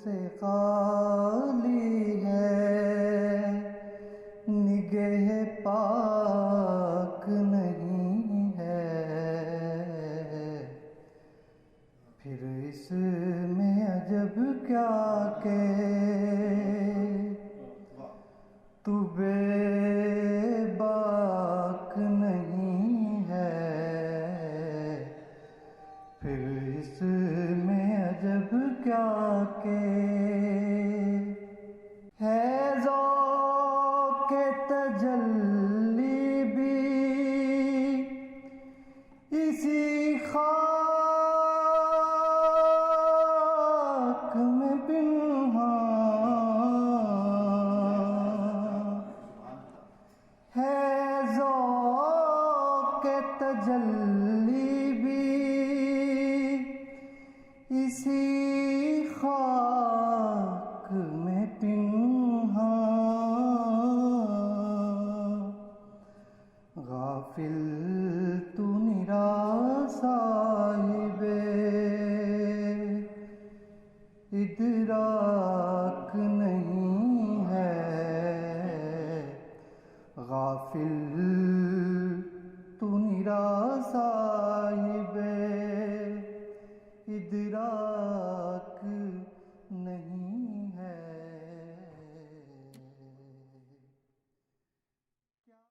سے خالی ہے، نگہ پاک نہیں ہے، پھر اس میں عجب کیا کہ تو بے باک نہیں ہے، پھر اس میں عجب کیا کہ ہے ذوق تجلی بھی اسی خاک میں پنہاں، ہے ذوق تجلی بھی اسی خاک میں پنہاں، غافل تو نرا صاحب ادراک